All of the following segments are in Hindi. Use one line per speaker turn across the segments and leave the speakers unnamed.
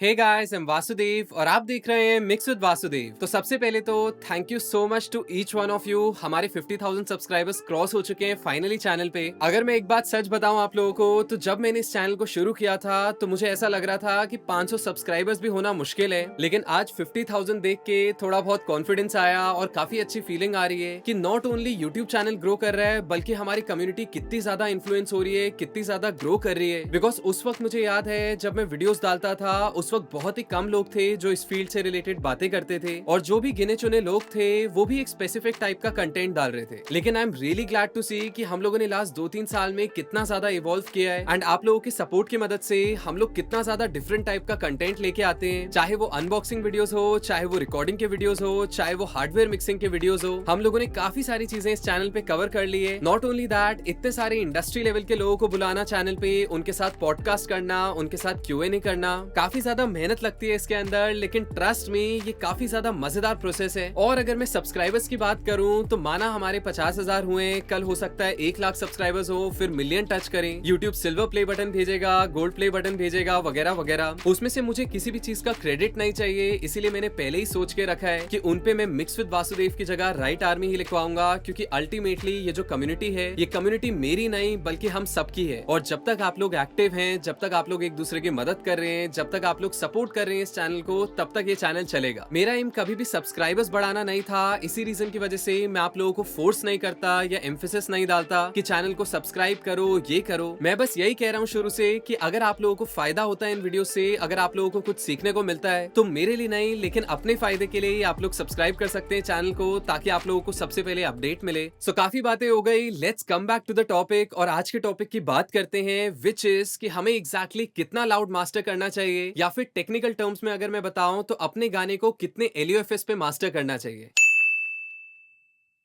Hey guys, I am Vasudev और आप देख रहे हैं मिक्स विद वासुदेव। तो सबसे पहले तो thank you so much to each one of you. हमारे 50,000 सब्सक्राइबर्स क्रॉस हो चुके हैं फाइनली चैनल पे। अगर मैं एक बात सच बताऊं आप लोगों को, तो जब मैंने इस चैनल को शुरू किया था तो मुझे ऐसा लग रहा था कि 500 सब्सक्राइबर्स भी होना मुश्किल है, लेकिन आज 50,000 देख के थोड़ा बहुत कॉन्फिडेंस आया और काफी अच्छी फीलिंग आ रही है कि not only YouTube channel grow कर रहा है, बल्कि हमारी कम्युनिटी कितनी ज्यादा इन्फ्लुएंस हो रही है, कितनी ज्यादा ग्रो कर रही है। बिकॉज उस वक्त मुझे याद है जब मैं वीडियोस डालता था, उस वक्त बहुत ही कम लोग थे जो इस फील्ड से रिलेटेड बातें करते थे, और जो भी गिने चुने लोग थे वो भी एक स्पेसिफिक टाइप का कंटेंट डाल रहे थे। लेकिन I am really glad to see कि हम लोगों ने लास्ट 2-3 साल में कितना ज्यादा इवॉल्व किया है, एंड आप लोगों की सपोर्ट की मदद से हम लोग कितना ज्यादा डिफरेंट टाइप का कंटेंट लेके आते हैं। चाहे वो अनबॉक्सिंग वीडियोस हो, चाहे वो रिकॉर्डिंग के वीडियोस हो, चाहे वो हार्डवेयर मिक्सिंग के वीडियोस हो, हम लोगों ने काफी सारी चीजें इस चैनल पे कवर कर ली है। नॉट ओनली दैट, इतने सारे इंडस्ट्री लेवल के लोगों को बुलाना चैनल पे, उनके साथ पॉडकास्ट करना, उनके साथ Q&A करना, काफी ज्यादा मेहनत लगती है इसके अंदर, लेकिन ट्रस्ट में ये काफी ज्यादा मजेदार प्रोसेस है। और अगर मैं सब्सक्राइबर्स की बात करूं तो माना हमारे 50,000 हुए, कल हो सकता है 1 लाख सब्सक्राइबर्स हो, फिर मिलियन टच करें, यूट्यूब सिल्वर प्ले बटन भेजेगा, गोल्ड प्ले बटन भेजेगा, वगैरह वगैरह। उसमें से मुझे किसी भी चीज का क्रेडिट नहीं चाहिए, इसीलिए मैंने पहले ही सोच के रखा है कि उनपे मैं मिक्स विद वासुदेव की जगह राइट आर्मी ही लिखवाऊंगा, क्योंकि अल्टीमेटली ये जो कम्युनिटी है, ये कम्युनिटी मेरी नहीं बल्कि हम सबकी है। और जब तक आप लोग एक्टिव हैं, जब तक आप लोग एक दूसरे की मदद कर रहे हैं, जब तक आप लोग सपोर्ट कर रहे हैं इस चैनल को, तब तक ये चैनल चलेगा। मेरा एम कभी भी सब्सक्राइबर्स बढ़ाना नहीं था। इसी रीजन की वजह से मैं आप लोगों को फोर्स नहीं करता या एम्फेसिस नहीं डालता कि चैनल को सब्सक्राइब करो, ये करो। मैं बस यही कह रहा हूँ शुरू से कि अगर आप लोगों को फायदा होता है इन वीडियो से, अगर आप लोगों को कुछ सीखने को मिलता है, तो मेरे लिए नहीं लेकिन अपने फायदे के लिए आप लोग सब्सक्राइब कर सकते हैं चैनल को, ताकि आप लोगों को सबसे पहले अपडेट मिले। सो काफी बातें हो गई, let's come back to the topic. और आज के टॉपिक की बात करते हैं, विच इज कि हमें एग्जैक्टली कितना लाउड मास्टर करना चाहिए, या फिर टेक्निकल टर्म्स में अगर मैं बताऊं तो अपने गाने को कितने LUFS पे मास्टर करना चाहिए।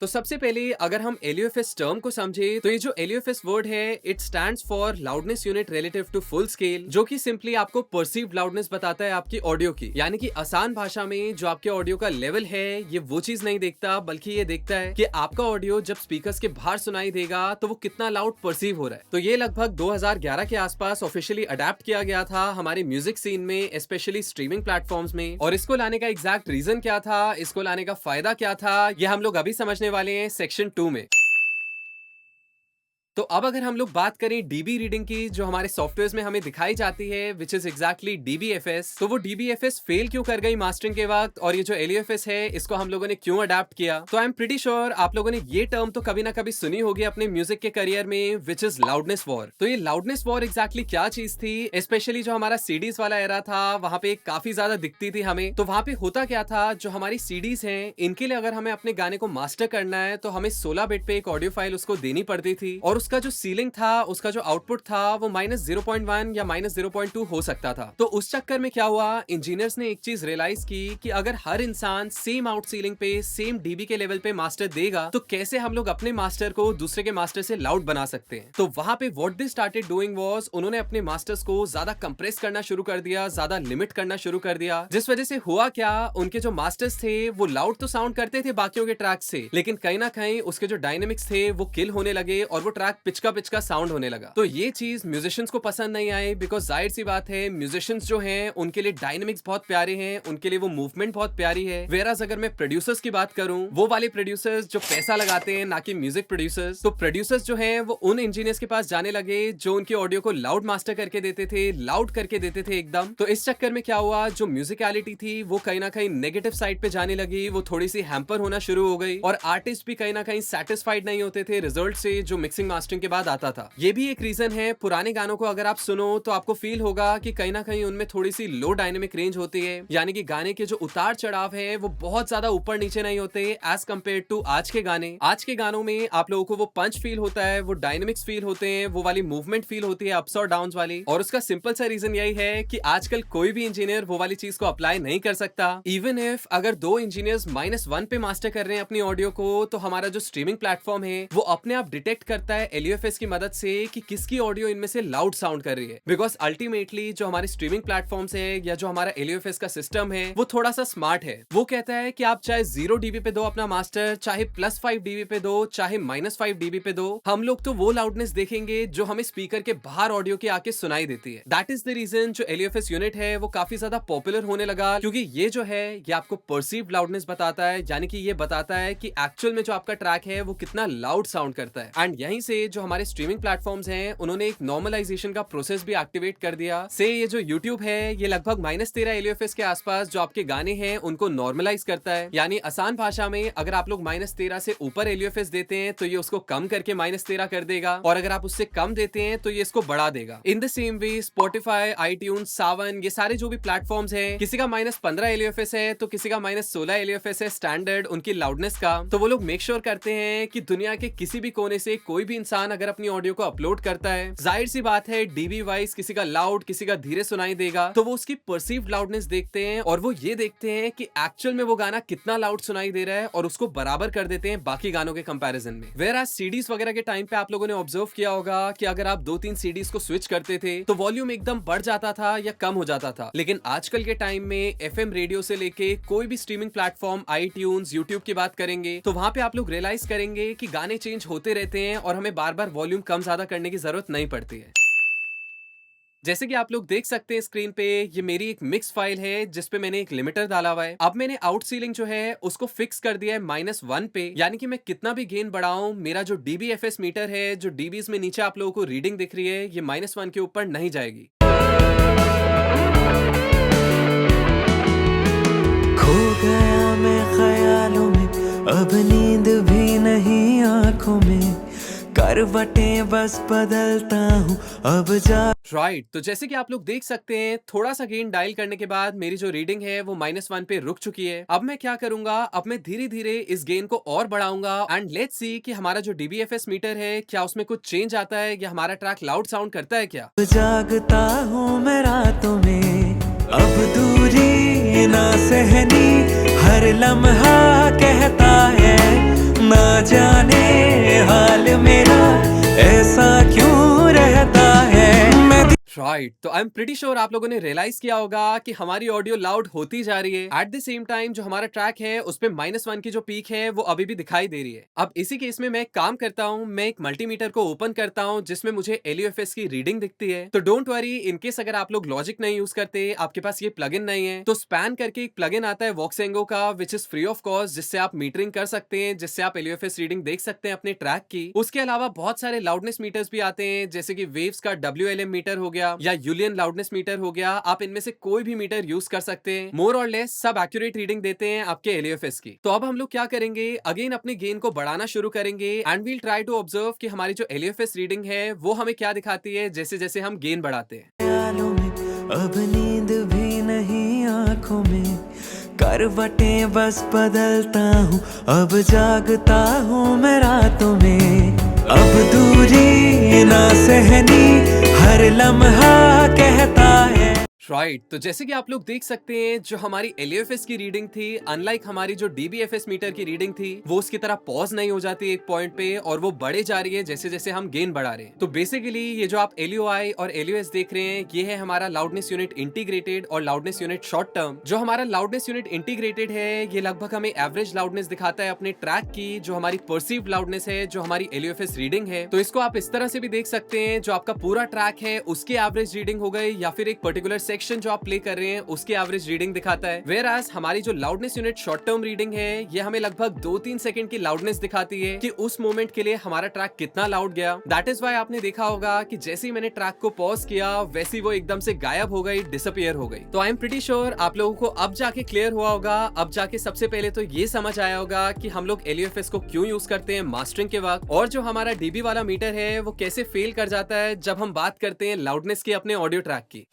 तो सबसे पहले अगर हम LUFS टर्म को समझे, तो ये जो LUFS वर्ड है, it stands for loudness unit relative to full scale, जो कि सिंपली आपको परसीव्ड लाउडनेस बताता है आपकी ऑडियो की। यानी कि आसान भाषा में जो आपके ऑडियो का लेवल है, ये वो चीज नहीं देखता, बल्कि ये देखता है कि आपका ऑडियो जब स्पीकर्स के बाहर सुनाई देगा तो वो कितना लाउड परसीव हो रहा है। तो ये लगभग 2011 के आसपास ऑफिशियली अडेप्ट किया गया था हमारे म्यूजिक सीन में, स्पेशली स्ट्रीमिंग प्लेटफॉर्म्स में। और इसको लाने का एग्जैक्ट रीजन क्या था, इसको लाने का फायदा क्या था, ये हम लोग अभी समझने वाले हैं सेक्शन 2 में। तो अब अगर हम लोग बात करें डीबी रीडिंग की, जो हमारे सॉफ्टवेयर में हमें दिखाई जाती है, विच इज एग्जैक्टली DBFS। तो वो DBFS फेल क्यों कर गई मास्टरिंग के वक्त, और ये जो LUFS है इसको हम लोगों ने क्यों अडेप्ट किया। तो आई एम प्रीटी श्योर आप लोगों ने ये टर्म तो कभी ना कभी सुनी होगी अपने म्यूजिक के करियर में, विच इज लाउडनेस वॉर। तो ये लाउडनेस वॉर एग्जैक्टली क्या चीज थी, स्पेशली जो हमारा सीडीज वाला एरा था, वहां पे काफी ज्यादा दिखती थी हमें। तो वहां पे होता क्या था, जो हमारी सीडीज हैं, इनके लिए अगर हमें अपने गाने को मास्टर करना है, तो हमें 16 बिट पे एक ऑडियो फाइल उसको देनी पड़ती थी, और उसका जो सीलिंग था, उसका जो आउटपुट था, वो -0.1 या -0.2 हो सकता था। तो उस चक्कर में क्या हुआ, इंजीनियर्स ने एक चीज रियलाइज की कि अगर हर इंसान सेम आउट सीलिंग पे, सेम डीबी के लेवल पे मास्टर देगा, तो कैसे हम लोग अपने मास्टर को दूसरे के मास्टर से लाउड बना सकते हैं। तो वहां पे what they started doing was, उन्होंने अपने मास्टर्स को ज्यादा कंप्रेस करना शुरू कर दिया, ज्यादा लिमिट करना शुरू कर दिया, जिस वजह से हुआ क्या, उनके जो मास्टर्स थे वो लाउड तो साउंड करते थे बाकियों के ट्रैक से, लेकिन कहीं ना कहीं उसके जो डायनेमिक्स थे वो किल होने लगे, और वो ट्रैक पिचका साउंड होने लगा। तो ये चीज म्यूजिशियंस को पसंद नहीं आई, बिकॉज जाहिर सी बात है, म्यूजिशियंस जो हैं उनके लिए डायनेमिक्स बहुत प्यारे हैं, उनके लिए वो मूवमेंट बहुत प्यारी है। वेराज अगर मैं प्रोड्यूसर्स की बात करूं, वो वाले प्रोड्यूसर्स जो पैसा लगाते हैं, ना कि म्यूजिक प्रोड्यूसर्स, तो प्रोड्यूसर्स जो हैं वो उन इंजीनियर्स के पास जाने लगे जो उनके ऑडियो को लाउड मास्टर करके देते थे, लाउड करके देते थे एकदम। तो इस चक्कर में क्या हुआ, जो म्यूजिकलिटी थी वो कहीं ना कहीं नेगेटिव साइड पे जाने लगी, वो थोड़ी सी हैम्पर होना शुरू हो गई, और आर्टिस्ट भी कहीं ना कहीं सेटिस्फाइड नहीं होते थे रिजल्ट से, जो मिक्सिंग मास्टरिंग के बाद आता था। ये भी एक रीजन है, पुराने गानों को अगर आप सुनो तो आपको फील होगा कि कहीं ना कहीं उनमें थोड़ी सी लो डायनेमिक रेंज होती है, यानी कि गाने के जो उतार चढ़ाव है वो बहुत ज्यादा ऊपर नीचे नहीं होते एज कम्पेयर टू आज के गाने। आज के गानों में आप लोगों को वो पंच फील होता है, वो डायनेमिक्स फील होते हैं, वो वाली मूवमेंट फील होती है अप्स और डाउन्स वाली। और उसका सिंपल सा रीजन यही है कि आजकल कोई भी इंजीनियर वो वाली चीज को अप्लाई नहीं कर सकता। इवन इफ अगर 2 इंजीनियर्स -1 पे मास्टर कर रहे हैं अपनी ऑडियो को, तो हमारा जो स्ट्रीमिंग प्लेटफॉर्म है वो अपने आप डिटेक्ट करता है LUFS की मदद से कि किसकी ऑडियो इनमें से लाउड साउंड कर रही है, बिकॉज अल्टीमेटली जो हमारे स्ट्रीमिंग प्लेटफॉर्म्स है या जो हमारा LUFS का सिस्टम है वो थोड़ा सा स्मार्ट है। वो कहता है कि आप चाहे 0 dB पे दो अपना मास्टर, चाहे +5 dB पे दो, चाहे -5 dB पे दो, हम लोग तो वो लाउडनेस देखेंगे जो हमें स्पीकर के बाहर ऑडियो के आके सुनाई देती है। दैट इज द रीजन जो LUFS यूनिट है वो काफी ज्यादा पॉपुलर होने लगा, क्योंकि ये जो है ये आपको परसीव्ड लाउडनेस बताता है, यानी कि ये बताता है कि एक्चुअल में जो आपका ट्रैक है वो कितना लाउड साउंड करता है। एंड यहीं से जो हमारे स्ट्रीमिंग प्लेटफॉर्म्स हैं उन्होंने एक नॉर्मलाइजेशन का प्रोसेस भी एक्टिवेट कर दिया। से ये जो YouTube है ये लगभग -13 LUFS के आसपास जो आपके गाने हैं उनको नॉर्मलाइज करता है। यानी आसान भाषा में अगर आप लोग -13 से ऊपर LUFS देते हैं तो ये उसको कम करके -13 कर देगा, और अगर आप उससे कम देते हैं तो ये इसको बढ़ा देगा। In the same way Spotify, iTunes, सावन, ये सारे जो भी प्लेटफॉर्म्स हैं, किसी का -15 LUFS है तो किसी का -16 LUFS है स्टैंडर्ड उनकी लाउडनेस का। तो वो लोग मेक श्योर करते हैं कि दुनिया के किसी भी कोने से कोई भी इंसान अगर अपनी ऑडियो को अपलोड करता है, जाहिर सी बात है डीबी वाइज किसी का लाउड किसी का धीरे सुनाई देगा, तो वो उसकी परसीव्ड लाउडनेस देखते हैं और वो ये देखते हैं कि एक्चुअल में वो गाना कितना लाउड सुनाई दे रहा है और उसको बराबर कर देते हैं बाकी गानों के कंपैरिजन में। वेयर आज सीडीज वगैरह के टाइम पे आप लोगों ने ऑब्जर्व किया होगा कि अगर आप 2-3 सीडीज को स्विच करते थे तो वॉल्यूम एकदम बढ़ जाता था या कम हो जाता था, लेकिन आजकल के टाइम में FM रेडियो से लेके कोई भी स्ट्रीमिंग प्लेटफॉर्म, iTunes, YouTube की बात करेंगे तो वहां पे आप लोग रियलाइज करेंगे कि गाने चेंज होते रहते हैं और हमें बार बार वॉल्यूम कम ज्यादा करने की जरूरत नहीं पड़ती है। जैसे कि आप लोग देख सकते हैं स्क्रीन पे, ये मेरी एक मिक्स फाइल है जिसपे मैंने एक लिमिटर डाला हुआ है। अब मैंने आउट सीलिंग जो है उसको फिक्स कर दिया है -1 पे, यानी कि मैं कितना भी गेन बढ़ाऊं मेरा जो DBFS मीटर है, जो डीबीज में नीचे आप लोगों को रीडिंग दिख रही है, ये -1 के ऊपर नहीं जाएगी।
खो गया मैं ख्यालों में, अब नींद भी नहीं आंखों में, करवटें बस बदलता हूँ अब जा।
राइट, तो जैसे कि आप लोग देख सकते हैं थोड़ा सा गेन डायल करने के बाद मेरी जो रीडिंग है वो -1 पे रुक चुकी है। अब मैं क्या करूंगा, अब मैं धीरे धीरे इस गेन को और बढ़ाऊंगा एंड लेट्स सी कि हमारा जो DBFS मीटर है क्या उसमें कुछ चेंज आता है या हमारा ट्रैक लाउड साउंड करता है क्या।
जागता हूँ मैं रातों में, अब दूरी ना सहनी, हर लम्हा कहता है ना जाने हाल मेरा ऐसा क्यों रहता है।
राइट, तो आई एम प्रीटी श्योर आप लोगों ने रियलाइज किया होगा कि हमारी ऑडियो लाउड होती जा रही है। एट द सेम टाइम जो हमारा ट्रैक है उस पे -1 की जो पीक है वो अभी भी दिखाई दे रही है। अब इसी केस में मैं एक काम करता हूँ, मैं एक मल्टीमीटर को ओपन करता हूँ जिसमें मुझे LUFS की रीडिंग दिखती है। तो डोंट वरी, इनकेस अगर आप लोग लॉजिक नहीं यूज करते, आपके पास ये प्लगइन नहीं है, तो स्पैन करके एक प्लगइन आता है Voxengo का, which is free of cost, जिससे आप मीटरिंग कर सकते हैं, जिससे आप LUFS रीडिंग देख सकते हैं अपने ट्रैक की। उसके अलावा बहुत सारे लाउडनेस मीटर्स भी आते हैं, जैसे कि वेव्स का WLM मीटर हो गया या यूलियन लाउडनेस मीटर हो गया। आप इनमें से कोई भी मीटर यूज कर सकते हैं, मोर और लेस सब एक्यूरेट रीडिंग देते हैं आपके LUFS की। तो अब हम लोग क्या करेंगे, अगेन अपने गेन को बढ़ाना शुरू करेंगे and we'll try to observe कि हमारी जो LUFS रीडिंग है वो हमें क्या दिखाती है जैसे जैसे हम गेन बढ़ाते हैं।
ख्यालों में अब नींद भी नहीं आंखों में, करवटें बस बदलता हूँ अब जागता हूँ मैं रातों में, अब दूरी ना सहनी, हर लम्हा कहता है।
राइट, तो जैसे कि आप लोग देख सकते हैं जो हमारी LUFS की रीडिंग थी, अनलाइक हमारी जो DBFS मीटर की रीडिंग थी, वो उसकी तरह पॉज नहीं हो जाती एक पॉइंट पे और वो बढ़े जा रही है जैसे जैसे हम गेन बढ़ा रहे हैं। तो बेसिकली ये जो आप LUI और LUS देख रहे हैं ये है हमारा लाउडनेस यूनिट इंटीग्रेटेड और लाउडनेस यूनिट शॉर्ट टर्म। जो हमारा लाउडनेस यूनिट इंटीग्रेटेड है ये लगभग हमें एवरेज लाउडनेस दिखाता है अपने ट्रैक की, जो हमारी परसीव्ड लाउडनेस है, जो हमारी LUFS रीडिंग है। तो इसको आप इस तरह से भी देख सकते हैं, जो आपका पूरा ट्रैक है उसकी एवरेज रीडिंग हो गई या फिर एक पर्टिकुलर सेक्शन जो आप प्ले कर रहे हैं उसकी एवरेज रीडिंग दिखाता है। वेयर एज हमारी जो loudness unit short term reading है ये हमें लगभग 2-3 सेकंड की लाउडनेस दिखाती है कि उस मोमेंट के लिए हमारा ट्रैक कितना लाउड गया। दैट इज वाई आपने देखा होगा कि जैसे ही मैंने ट्रैक को पॉज किया वैसे ही वो एकदम से गायब हो गई, डिसअपियर हो गई। तो आई एम प्रीटी श्योर आप लोगों को अब जाके क्लियर हुआ होगा, अब जाके सबसे पहले तो ये समझ आया होगा कि हम लोग LUFS को क्यों यूज करते हैं मास्टरिंग के वक्त, और जो हमारा डीबी वाला मीटर है वो कैसे फेल कर जाता है जब हम बात करते हैं लाउडनेस की अपने ऑडियो ट्रैक की।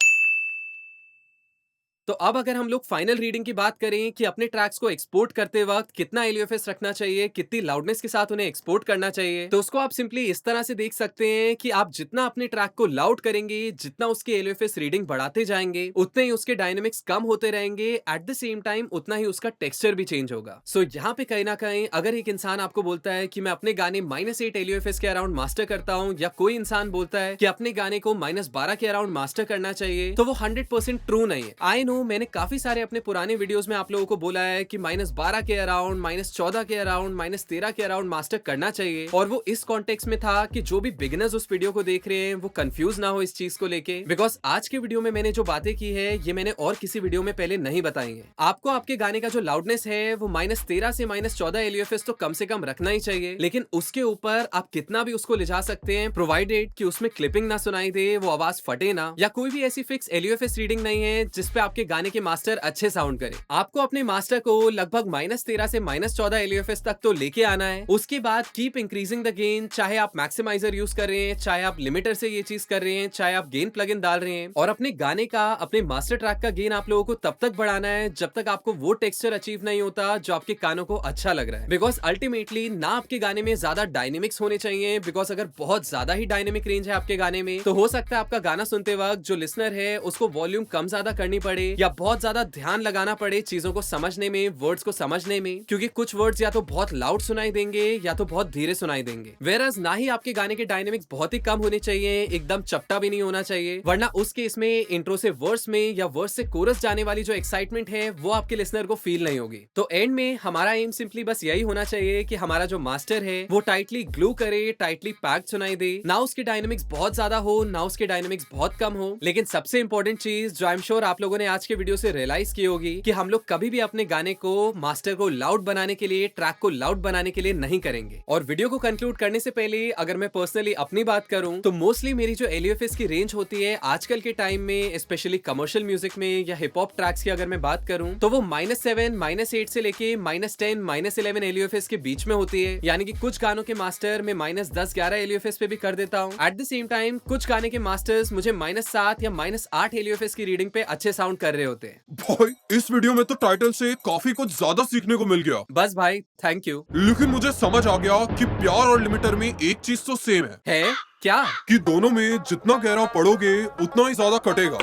तो अब अगर हम लोग फाइनल रीडिंग की बात करें कि अपने ट्रैक्स को एक्सपोर्ट करते वक्त कितना LUFS रखना चाहिए, कितनी लाउडनेस के साथ उन्हें एक्सपोर्ट करना चाहिए, तो उसको आप सिंपली इस तरह से देख सकते हैं कि आप जितना अपने ट्रैक को लाउड करेंगे, जितना उसके LUFS रीडिंग बढ़ाते जाएंगे, उतने ही उसके डायनेमिक्स कम होते रहेंगे। एट द सेम टाइम उतना ही उसका टेक्सचर भी चेंज होगा। सो यहाँ पे कहीं ना कहीं अगर एक इंसान आपको बोलता है कि मैं अपने गाने -8 LUFS के अराउंड मास्टर करता हूँ, या कोई इंसान बोलता है कि अपने गाने को -12 के अराउंड मास्टर करना चाहिए, तो वो 100% ट्रू नहीं है। आई नो मैंने काफी सारे अपने पुराने वीडियोस में आप लोगों को बोला है कि -12 के अराउंड, -14 के अराउंड, -13 के अराउंड मास्टर करना चाहिए, और वो इस कॉन्टेक्स्ट में था कि जो भी बिगिनर्स उस वीडियो को देख रहे हैं वो कंफ्यूज ना हो इस चीज को लेके। बिकॉज आज के वीडियो में मैंने जो बातें की है ये मैंने और किसी वीडियो में पहले नहीं बताई है। आपको आपके गाने का जो लाउडनेस है वो -13 से -14 LUFS तो कम से कम रखना ही चाहिए, लेकिन उसके ऊपर आप कितना भी उसको ले जा सकते हैं, प्रोवाइडेड कि उसमें क्लिपिंग ना सुनाई दे, वो आवाज फटे ना, या कोई भी ऐसी फिक्स LUFS रीडिंग नहीं है जिसपे आपके गाने के मास्टर अच्छे साउंड करे। आपको अपने मास्टर को लगभग -13 से -14 LUFS तक तो लेके आना है। उसके बाद कीप इंक्रीजिंग द गेन, चाहे आप मैक्सिमाइजर यूज कर रहे हैं, चाहे आप लिमिटर से ये चीज कर रहे हैं, चाहे आप गेन प्लगइन डाल रहे हैं, और अपने गाने का, अपने मास्टर ट्रैक का गेन आप लोगों को तब तक बढ़ाना है जब तक आपको वो टेक्सचर अचीव नहीं होता जो आपके कानों को अच्छा लग रहा है। बिकॉज अल्टीमेटली ना आपके गाने में ज्यादा डायनेमिक्स होने चाहिए, बिकॉज अगर बहुत ज्यादा ही डायनेमिक रेंज है आपके गाने में तो हो सकता है आपका गाना सुनते वक्त जो लिसनर है उसको वॉल्यूम कम ज्यादा करनी पड़े, या बहुत ज्यादा ध्यान लगाना पड़े चीजों को समझने में, वर्ड्स को समझने में, क्योंकि कुछ वर्ड्स या तो बहुत लाउड सुनाई देंगे या तो बहुत धीरे सुनाई देंगे। वेयरएज ना ही आपके गाने के डायनेमिक्स बहुत ही कम होने चाहिए, एकदम चपटा भी नहीं होना चाहिए, वरना उस केस में इंट्रो से वर्स में या वर्स से कोरस जाने वाली जो एक्साइटमेंट है वो आपके लिसनर को फील नहीं होगी। तो एंड में हमारा एम सिंपली बस यही होना चाहिए कि हमारा जो मास्टर है वो टाइटली ग्लू करे, टाइटली पैक्ड सुनाई दे, ना उसके डायनेमिक्स बहुत ज्यादा हो, ना उसके डायनेमिक्स बहुत कम हो। लेकिन सबसे इंपॉर्टेंट चीज जो आई एम श्योर आप लोगों ने आज के वीडियो से रियलाइज की होगी कि हम लोग कभी भी अपने गाने को, मास्टर को लाउड बनाने के लिए, ट्रैक को लाउड बनाने के लिए नहीं करेंगे। और वीडियो को कंक्लूड करने से पहले अगर मैं पर्सनली अपनी बात करूं तो मोस्टली मेरी जो LUFS की रेंज होती है आजकल के टाइम में, स्पेशली कमर्शियल म्यूजिक में या हिप हॉप ट्रैक्स की अगर मैं बात करूं तो वो -7, -8 से लेके -10, -11 LUFS के बीच में होती है। यानी कि कुछ गानों के मास्टर में -10, 11 LUFS पे भी कर देता हूं। एट द सेम टाइम कुछ गाने के मास्टर्स मुझे -7 या -8 LUFS की रीडिंग पे अच्छे साउंड कर रहे होते हैं।
भाई इस वीडियो में तो टाइटल से काफी कुछ ज्यादा सीखने को मिल गया।
बस भाई थैंक यू।
लेकिन मुझे समझ आ गया कि प्यार और लिमिटर में एक चीज तो सेम है
क्या?
कि दोनों में जितना गहरा पढ़ोगे उतना ही ज्यादा कटेगा।